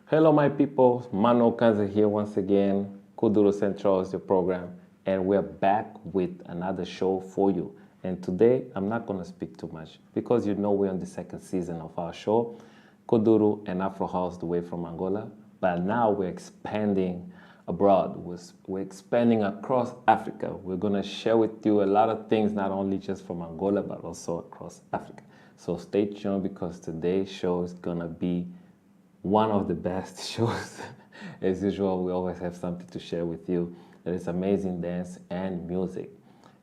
Hello, my people. Manuel Kanza here once again. Kudro Central is your program, and we're back with another show for you. And today, I'm not going to speak too much because you know we're on the second season of our show, Kuduro and Afro House, the way from Angola. But now we're expanding abroad. We're expanding across Africa. We're going to share with you a lot of things, not only just from Angola, but also across Africa. So stay tuned because today's show is going to be one of the best shows. As usual, we always have something to share with you. There is amazing dance and music.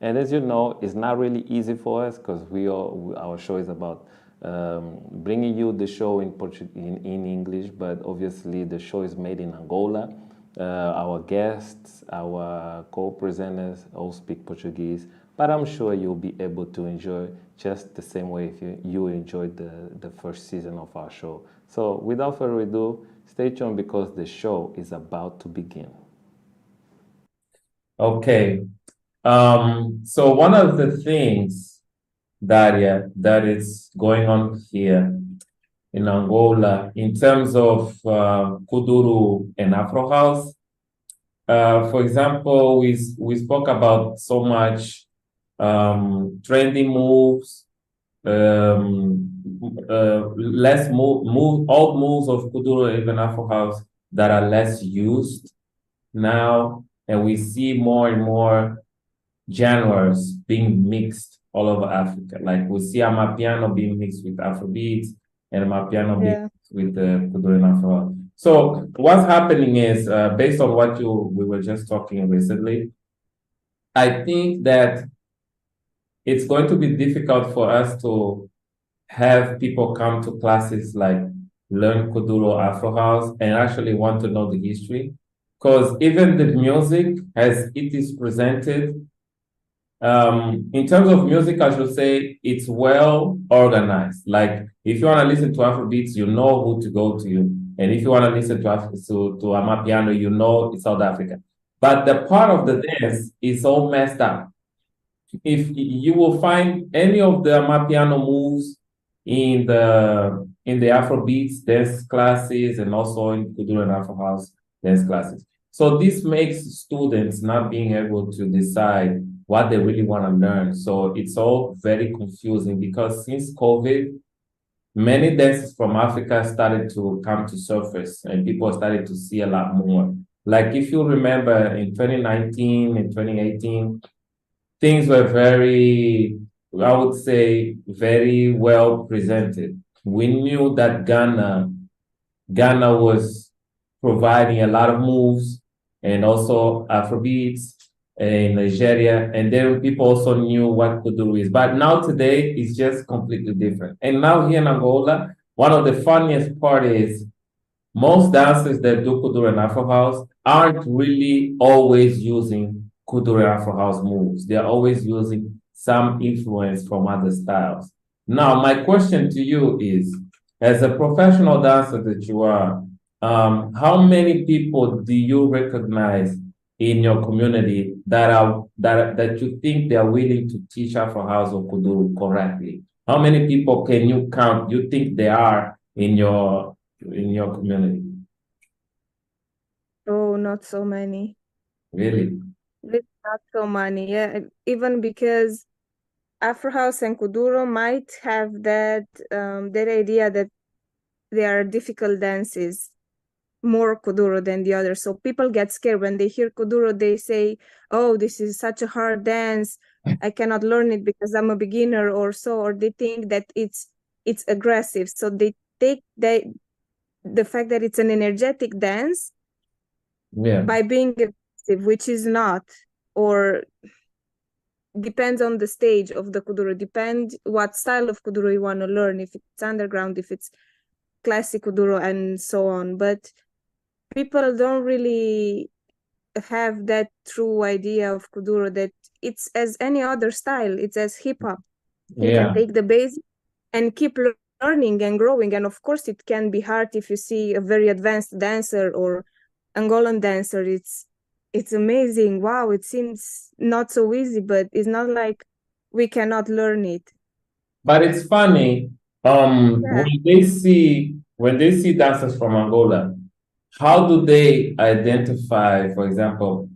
And as you know, it's not really easy for us because our show is about bringing you the show in English, but obviously the show is made in Angola. Our guests, our co-presenters all speak Portuguese, but I'm sure you'll be able to enjoy just the same way if you enjoyed the first season of our show. So without further ado, stay tuned because the show is about to begin. Okay. So one of the things, Daria, that is going on here in Angola in terms of Kuduro and Afro House, for example, we spoke about so much trendy moves, less old moves of Kuduro, even Afro House that are less used now, and we see more and more genres being mixed all over Africa. Like we see Amapiano being mixed with Afrobeats and Amapiano being mixed with Kuduro and Afro. So what's happening is, based on what we were just talking recently, I think that it's going to be difficult for us to have people come to classes like learn Kuduro Afro House and actually want to know the history. Because even the music, as it is presented, in terms of music, I should say it's well organized. Like if you want to listen to Afrobeats, you know who to go to. And if you want to listen to Amapiano, you know it's South Africa. But the part of the dance is all messed up. If you will find any of the Amapiano moves in the Afrobeats dance classes and also in Kuduro and Afro House dance classes. So this makes students not being able to decide what they really want to learn. So it's all very confusing because since COVID, many dances from Africa started to come to surface and people started to see a lot more. Like if you remember in 2019 and 2018, things were very, I would say, very well presented. We knew that Ghana was providing a lot of moves and also Afrobeats in Nigeria. And then people also knew what Kuduro is. But now today it's just completely different. And now here in Angola, one of the funniest part is most dancers that do Kuduro and Afro House aren't really always using Kuduro and Afro House moves. They're always using some influence from other styles. Now, my question to you is, as a professional dancer that you are, how many people do you recognize in your community that you think they are willing to teach Afro House or Kuduro correctly? How many people can you count? You think they are in your community? Oh, not so many. Really? Not so many. Yeah, even because Afro House and Kuduro might have that idea that they are difficult dances. more Kuduro than the others. So people get scared when they hear Kuduro. They say, "Oh, this is such a hard dance. I cannot learn it because I'm a beginner," or so, or they think that it's aggressive. So they take the fact that it's an energetic dance by being aggressive, which is not, or depends on the stage of the Kuduro, depends what style of Kuduro you want to learn, if it's underground, if it's classic Kuduro, and so on. But people don't really have that true idea of Kuduro, that it's as any other style, it's as hip-hop. You can take the basics and keep learning and growing. And of course, it can be hard if you see a very advanced dancer or Angolan dancer. It's amazing. Wow, it seems not so easy, but it's not like we cannot learn it. But it's funny, when they see dancers from Angola, how do they identify, for example,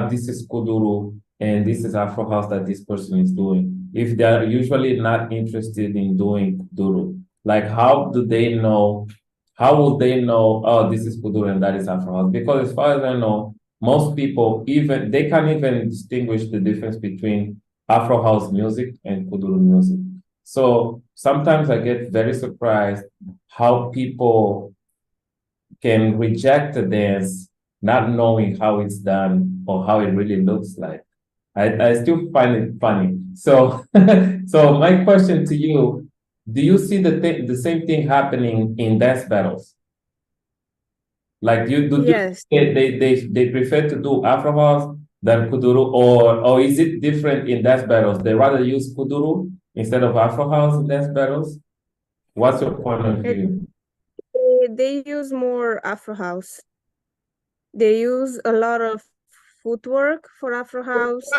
this is Kuduro and this is Afro House that this person is doing? If they are usually not interested in doing Kuduro, like how do they know? How would they know, oh, this is Kuduro and that is Afro House? Because as far as I know, most people even they can't even distinguish the difference between Afro House music and Kuduro music. So sometimes I get very surprised how people can reject a dance not knowing how it's done or how it really looks like. I still find it funny. So so my question to you, do you see the same thing happening in dance battles? Like Yes. they prefer to do Afro House than Kuduro, or is it different in dance battles? They rather use Kuduro instead of Afro House in dance battles? What's your point of view? They use more Afro House. They use a lot of footwork for Afro House.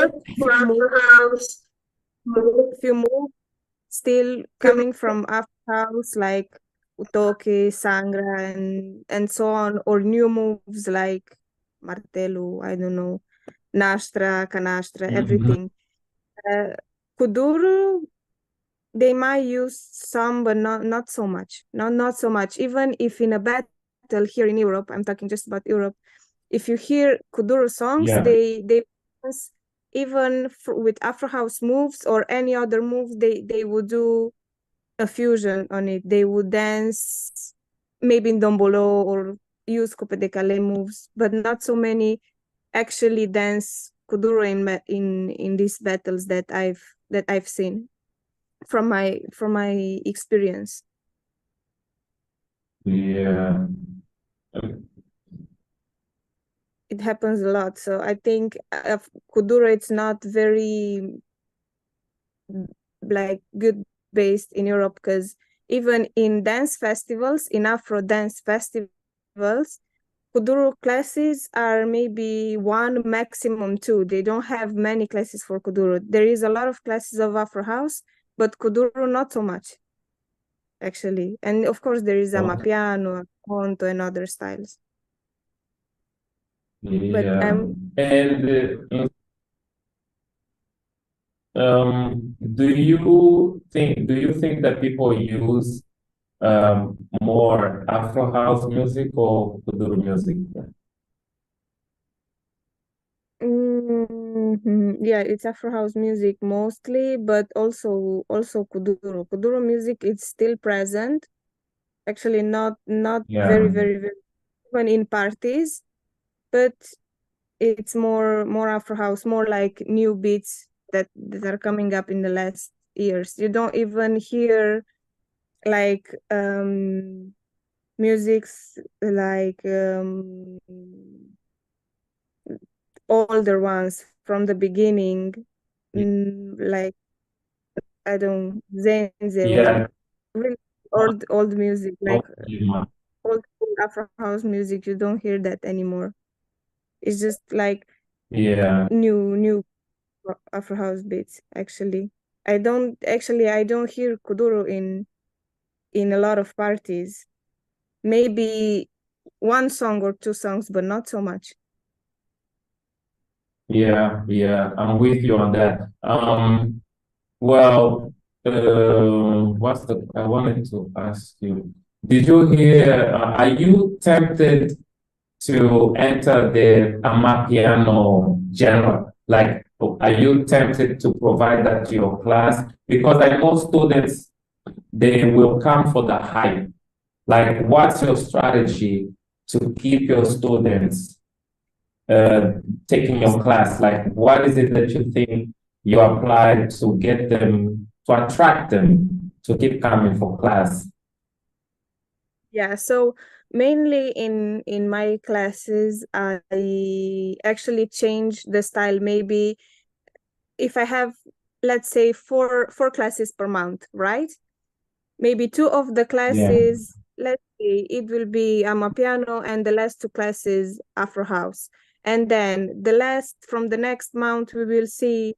Few moves still coming from Afro House, like Utoke, Sangra, and so on, or new moves like Martelo, I don't know, Nastra, Canastra, everything. Kuduro, they might use some, but not so much. Not so much. Even if in a battle here in Europe, I'm talking just about Europe, if you hear Kuduro songs, they even with Afro House moves or any other moves, they would do a fusion on it. They would dance maybe in Dombolo or use Cope de Calais moves, but not so many actually dance Kuduro in these battles that I've seen from my experience. Yeah. It happens a lot. So I think Kuduro, it's not very like good based in Europe, because even in dance festivals, in Afro dance festivals, Kuduro classes are maybe one, maximum two. They don't have many classes for Kuduro. There is a lot of classes of Afro House, but Kuduro not so much, actually. And of course, there is Amapiano, Conto, and other styles. But do you think that people use more Afro House music or Kuduro music? Yeah, it's Afro House music mostly, but also Kuduro. Kuduro music is still present. Actually, not very, very, very, even in parties, but it's more Afro House, more like new beats that are coming up in the last years. You don't even hear like musics like older ones from the beginning, like I don't Zenze or really old music, like old Afro House music. You don't hear that anymore. It's just like new Afro House beats. Actually, I don't hear Kuduro in a lot of parties. Maybe one song or two songs, but not so much. Yeah, I'm with you on that. Well, I wanted to ask you, did you hear, are you tempted to enter the Amapiano genre? Like, are you tempted to provide that to your class? Because I know students, they will come for the hype. Like, what's your strategy to keep your students taking your class? Like, what is it that you think you apply to get them, to attract them to keep coming for class? Yeah, so mainly in my classes, I actually change the style. Maybe if I have, let's say, four classes per month, right? Maybe two of the classes, let's say, it will be Amapiano, and the last two classes Afro House. And then from the next month, we will see,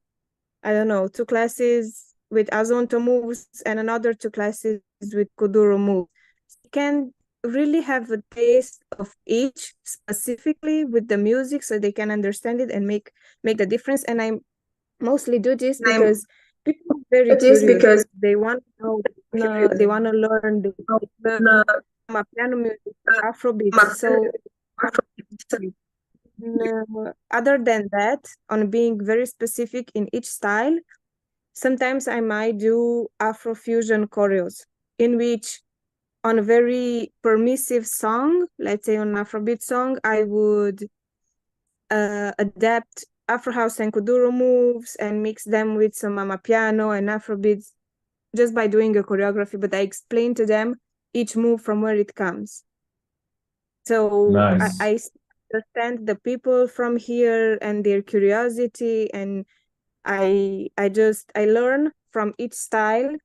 I don't know, two classes with Azonto moves and another two classes with Kuduro moves. You can really have a taste of each specifically with the music so they can understand it and make the difference. And I mostly do this because people are very curious. They want to know, they want to learn the piano music, Afrobeats. So other than that, on being very specific in each style, sometimes I might do Afrofusion choreos, in which on a very permissive song, let's say on an Afrobeat song, I would adapt Afro House and Kuduro moves and mix them with some Amapiano and Afrobeats just by doing a choreography, but I explain to them each move from where it comes. So Nice. I understand the people from here and their curiosity, and I learn from each style,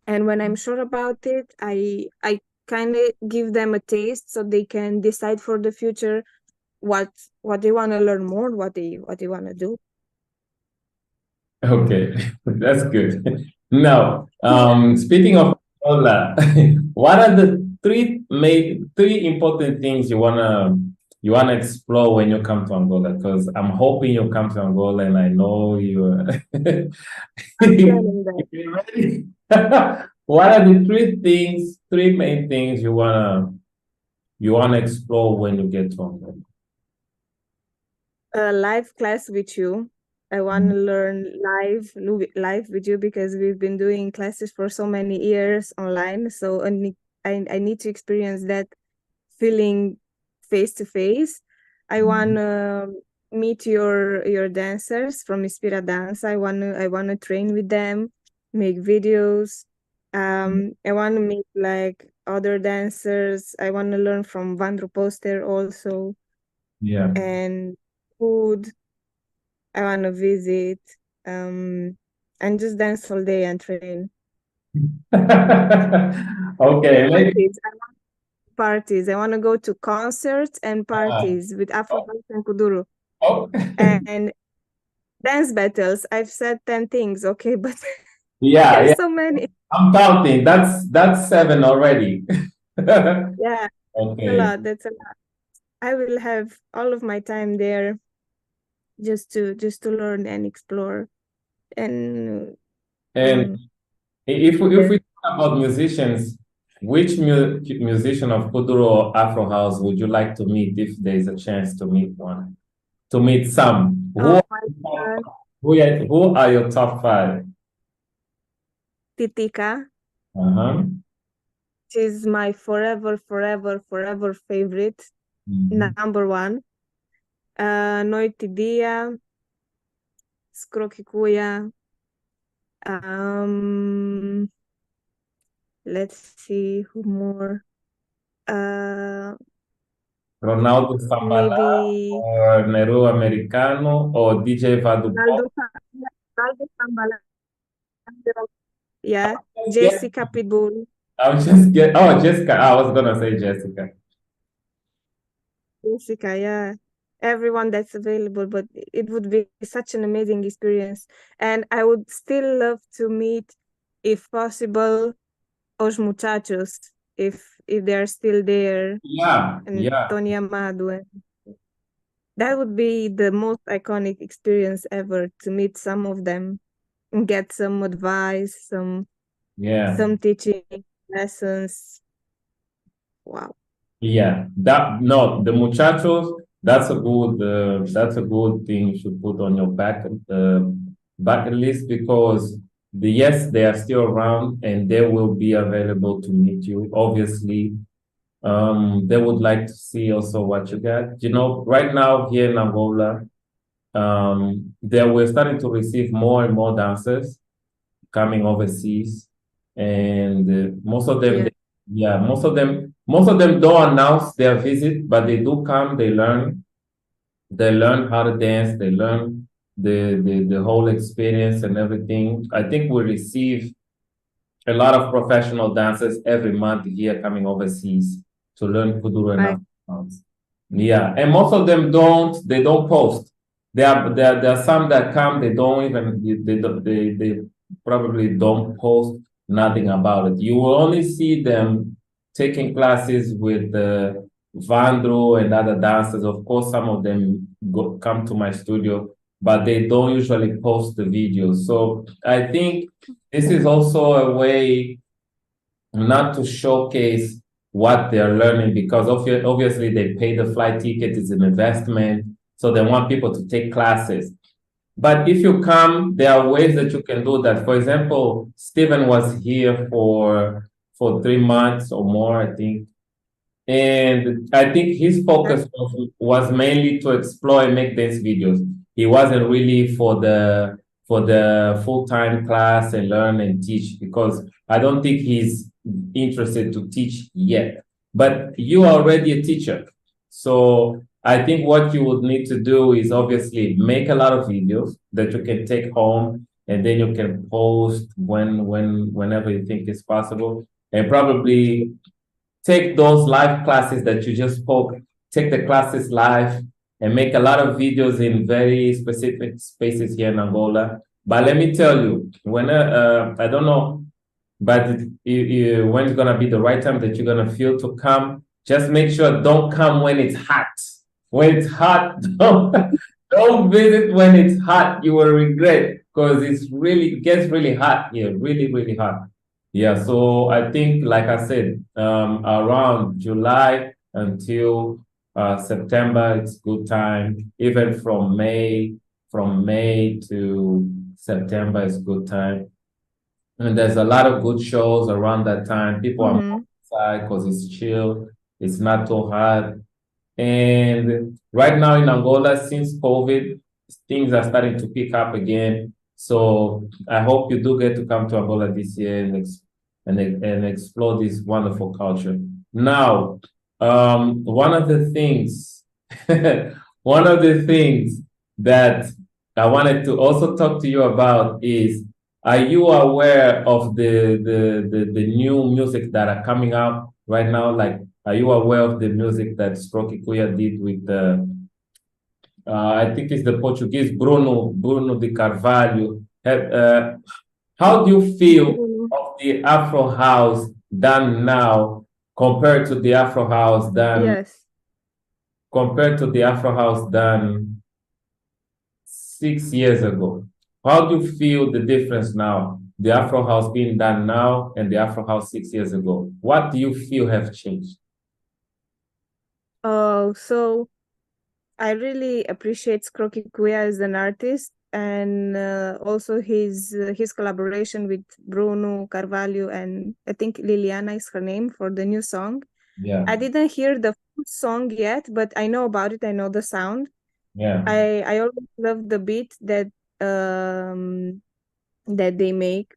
and when I'm sure about it, I kind of give them a taste so they can decide for the future what they want to learn more, what they want to do. Okay, that's good. Now, speaking of Angola, what are the three important things you wanna explore when you come to Angola? Because I'm hoping you come to Angola, and I know you're Planning that. you're ready. What are the three main things you wanna explore when you get to Angola? A live class with you. I want to learn live with you because we've been doing classes for so many years online. So I need to experience that feeling face to face. I want to meet your dancers from Inspira Dance. I want to train with them, make videos. I want to meet like other dancers. I want to learn from Vandro Poster also, Yeah. and food. I want to visit, and just dance all day and train. Okay, Parties. I want to go to concerts and parties with Afro House and Kuduro. oh. And dance battles. I've said 10 things, okay, but Yeah, there's so many. I'm counting. That's 7 already. Yeah, Okay. that's a lot. I will have all of my time there just to learn and explore. And And if we talk about musicians, which musician of Kuduro or Afro House would you like to meet if there is a chance to meet one? To meet some. oh my God, Who are your top 5? Titika. Uh-huh. She's my forever favorite. Number 1. Noite Dia, Skrokikuya. Let's see who more. Ronaldo Sambala Maybe or Nero Americano or DJ Vadu Pop. Ronaldo Sambala. Yeah, Yes. Jessica Pitbull. Jessica. I was gonna say Jessica. Jessica, yeah. Everyone that's available, but it would be such an amazing experience. And I would still love to meet, if possible, Os Muchachos, if they're still there, Yeah, and Tony Amado. That would be the most iconic experience ever, to meet some of them and get some advice, some yeah. teaching lessons. Wow. Yeah, the muchachos, that's a good thing you should put on your bucket list because yes, they are still around and they will be available to meet you. Obviously, they would like to see also what you got. You know, right now here in Angola, we're starting to receive more and more dancers coming overseas, and most of them, Yeah. yeah, most of them don't announce their visit, but they do come. They learn how to dance. They learn the whole experience and everything. I think we receive a lot of professional dancers every month here coming overseas to learn Kuduro and I Afro. Yeah, and most of them they don't post. There are some that come, they don't even they probably don't post nothing about it. You will only see them taking classes with Vandro and other dancers. Of course, some of them come to my studio, but they don't usually post the videos. So I think this is also a way not to showcase what they're learning because obviously they pay the flight ticket, it's an investment. So they want people to take classes. But if you come, there are ways that you can do that. For example, Stephen was here for 3 months or more, I think. And I think his focus was mainly to explore and make dance videos. He wasn't really for the full-time class and learn and teach because I don't think he's interested to teach yet. But you are already a teacher. So I think what you would need to do is obviously make a lot of videos that you can take home and then you can post whenever you think is possible. And probably take those live classes that you just spoke, take the classes live and make a lot of videos in very specific spaces here in Angola. But let me tell you, I don't know, but when it's gonna be the right time that you're gonna feel to come, just make sure don't come when it's hot. When it's hot, don't visit when it's hot. You will regret because it gets really hot here, really, really hot. Yeah, so I think, like I said, around July until September, it's good time. Even from May to September is good time. And there's a lot of good shows around that time. People are Mm-hmm. outside because it's chill. It's not too hot. And right now in Angola, since COVID, things are starting to pick up again. So I hope you do get to come to Angola this year and explore this wonderful culture. Now, one of the things, one of the things that I wanted to also talk to you about is, are you aware of the new music that are coming out right now? Like, are you aware of the music that Stroke Kuya did with I think it's the Portuguese Bruno de Carvalho? How do you feel of the Afro house done now compared to the Afro house done Yes. compared to the Afro house done 6 years ago? How do you feel the difference now? The Afro house being done now and the Afro house 6 years ago. What do you feel have changed? Oh, so I really appreciate Skroki Kuya as an artist and also his collaboration with Bruno Carvalho and I think Liliana is her name for the new song. Yeah, I didn't hear the full song yet, but I know about it. I know the sound. yeah, I always love the beat um that they make,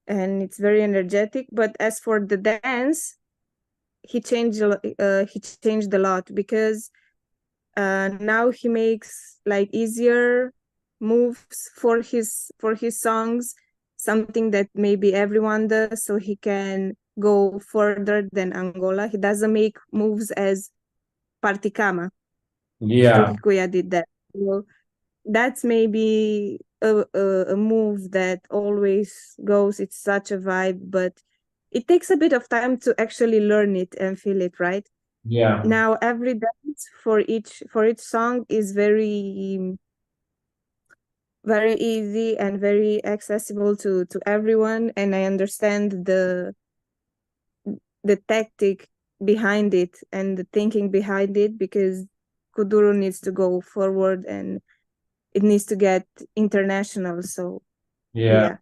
and it's very energetic. But as for the dance, he changed a lot because now he makes like easier moves for his songs, something that maybe everyone does, so he can go further than Angola. He doesn't make moves as Particama. yeah, Strukikuya did that. So that's maybe a move that always goes. It's such a vibe, but it takes a bit of time to actually learn it and feel it, right? yeah. Now every dance for each song is very easy and very accessible to everyone, and I understand the tactic behind it and the thinking behind it, because Kuduro needs to go forward and it needs to get international. So yeah.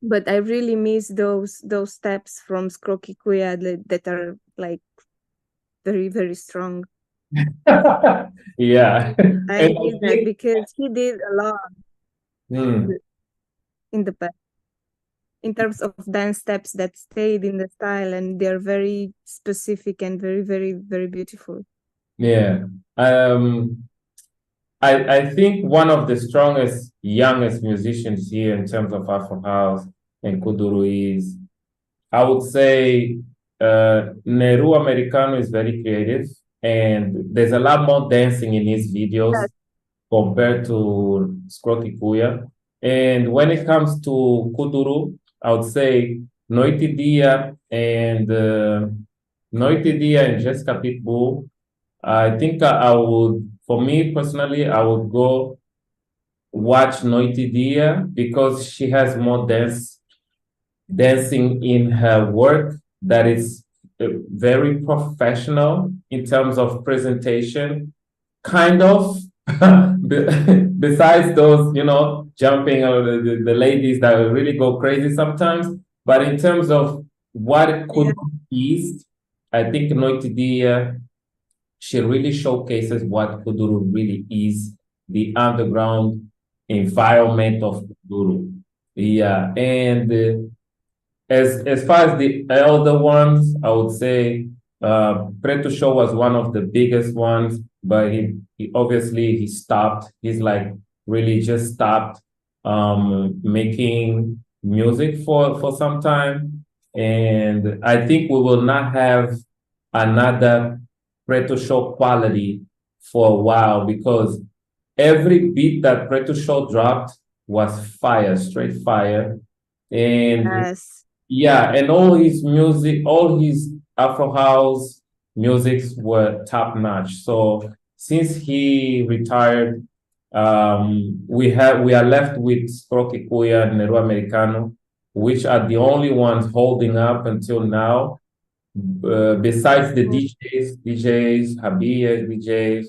But I really miss those steps from Skroki Kuya that are like very, very strong. Yeah. I miss that because he did a lot in the past in terms of dance steps that stayed in the style, and they're very specific and very, very, very beautiful. Yeah. I think one of the strongest, youngest musicians here in terms of Afro House and Kuduro is, I would say, Neru Americano is very creative, and there's a lot more dancing in his videos Yes. compared to Skroki Kuya. And when it comes to Kuduro, I would say Noiti Dia and Jessica Pitbull. I think I would, for me personally, I would go watch Noiti Dia because she has more dancing in her work that is very professional in terms of presentation, kind of. Besides those, jumping or the ladies that really go crazy sometimes, but in terms of what it could be, I think Noiti Dia, she really showcases what Kuduro really is, the underground environment of Kuduro. Yeah, and as far as the elder ones, I would say Preto Show was one of the biggest ones, but he obviously he stopped. He's like really just stopped making music for some time, and I think we will not have another Preto Show quality for a while because every beat that Preto Show dropped was fire, straight fire. And Yes. yeah, and all his music, all his Afro house musics were top notch. So since he retired, we are left with Skroki Kuya and Nero Americano, which are the only ones holding up until now. Besides the DJs, Habia DJs,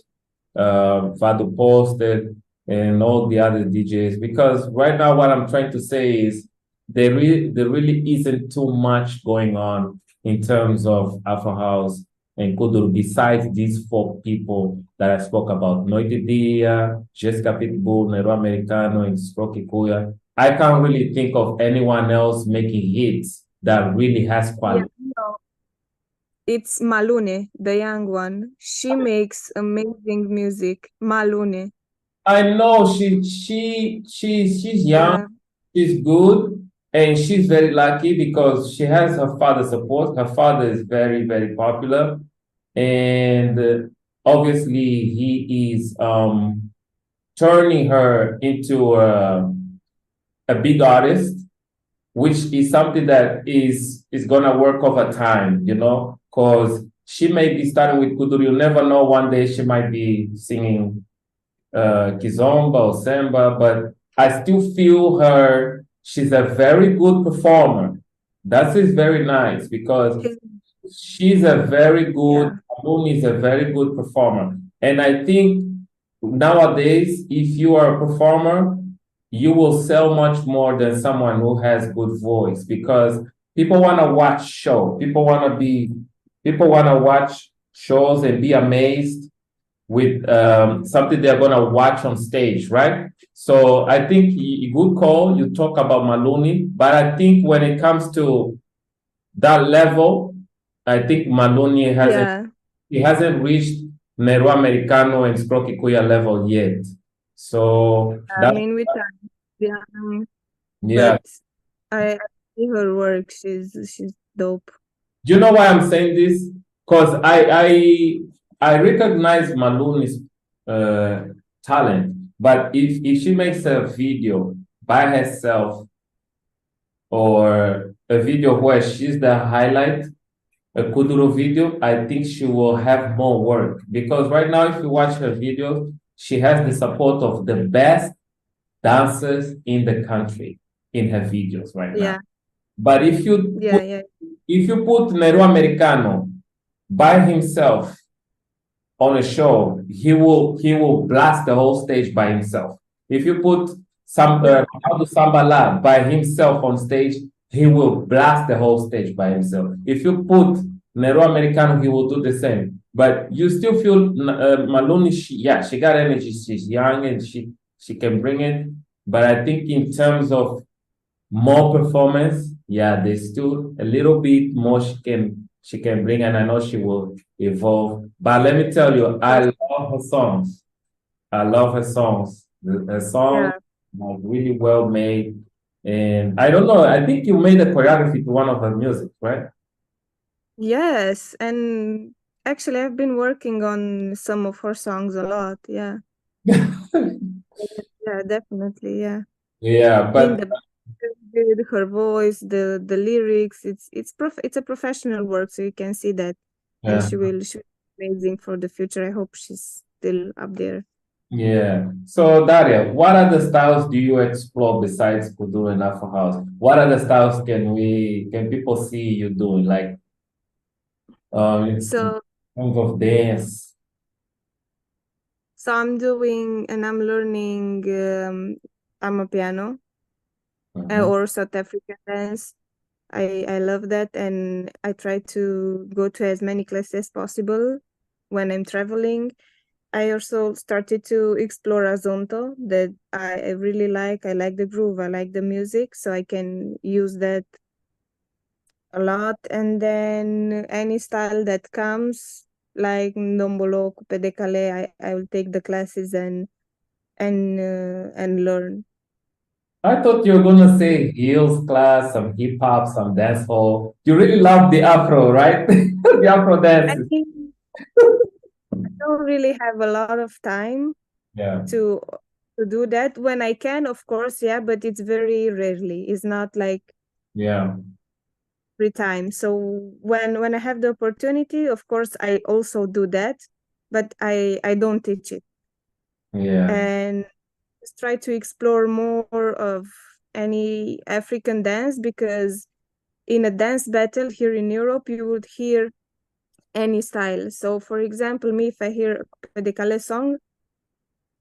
Vado Posted, and all the other DJs. Because right now, what I'm trying to say is there really isn't too much going on in terms of Afro House and Kuduro besides these four people that I spoke about. Noite Dia, Jessica Pitbull, Nero Americano, and Skroki Kuya. I can't really think of anyone else making hits that really has quality. Yeah, no. It's Malune, the young one. She makes amazing music. Malune. I know she's young, Yeah. she's good, and she's very lucky because she has her father's support. Her father is very, very popular, and obviously he is turning her into a big artist, which is something that is gonna work over time, because she may be starting with Kuduro. You never know. One day she might be singing Kizomba or Samba, but I still feel her. She's a very good performer. That is very nice because she's a very good. Moon is a very good performer, and I think nowadays, if you are a performer, you will sell much more than someone who has good voice because people want to watch show. People want to watch shows and be amazed with something they're going to watch on stage, right? So I think good call. You talk about Maloney, but I think when it comes to that level, I think Maloney hasn't reached Nero Americano and Skroki Kuya level yet. So I mean, with time, yeah. But I see her work. She's dope. Do you know why I'm saying this? Because I recognize Maluni's talent, but if she makes a video by herself or a video where she's the highlight, a Kuduro video, I think she will have more work because right now, if you watch her videos, she has the support of the best dancers in the country in her videos right now. But if you put Nero Americano by himself on a show, he will blast the whole stage by himself. If you put Ronaldo Sambala by himself on stage, he will blast the whole stage by himself. If you put Nero Americano, he will do the same. But you still feel Maloney, she got energy. She's young and she can bring it. But I think in terms of more performance, there's still a little bit more she can bring, and I know she will evolve. But let me tell you, I love her songs. I love her songs. Her songs are really well made. And I don't know, I think you made a choreography to one of her music, right? Yes, and actually I've been working on some of her songs a lot. Yeah, definitely. Yeah, But her voice, the lyrics. It's a professional work, so you can see that, and she will be amazing for the future. I hope she's still up there. Yeah. So Daria, what other styles do you explore besides Kuduro and Afro House? What other styles can people see you doing? Like in So terms of dance. So I'm doing and I'm learning piano or South African dance. I love that, and I try to go to as many classes as possible when I'm traveling. I also started to explore Azonto that I really like. I like the groove, I like the music, so I can use that a lot. And then any style that comes, like Ndombolo, Coupe de Calais, I will take the classes and learn. I thought you were gonna say heels class, some hip hop, some dance hall. You really love the Afro, right? The Afro I dances. think I don't really have a lot of time Yeah. to do that. When I can, of course, but it's very rarely. It's not like Yeah. free time. So when I have the opportunity, of course, I also do that, but I don't teach it. Yeah. And just try to explore more of any African dance, because in a dance battle here in Europe, you would hear any style. So, for example, me, if I hear a de Calais song,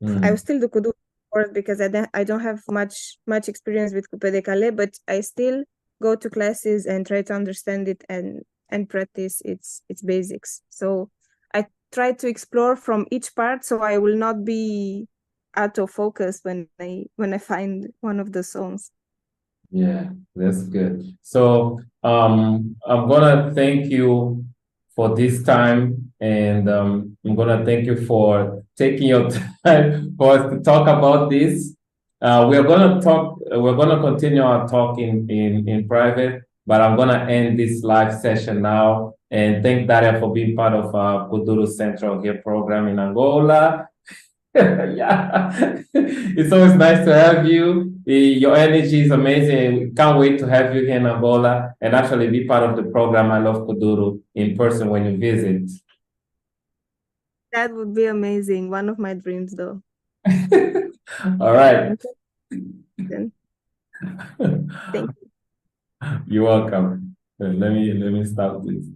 I will still do Kuduro, of course, because I don't have much experience with Coupe de Calais, but I still go to classes and try to understand it and practice its basics. So I try to explore from each part, so I will not be out of focus when I find one of the songs. Yeah, that's good. So I'm gonna thank you for this time, and I'm gonna thank you for taking your time for us to talk about this. We're gonna continue our talk in private, but I'm gonna end this live session now and thank Daria for being part of Kuduro Central here program in Angola. Yeah, it's always nice to have you. Your energy is amazing. Can't wait to have you here in Angola and actually be part of the program I Love Kuduro in person when you visit. That would be amazing. One of my dreams, though. All right. Thank you. You're welcome. Let me stop this.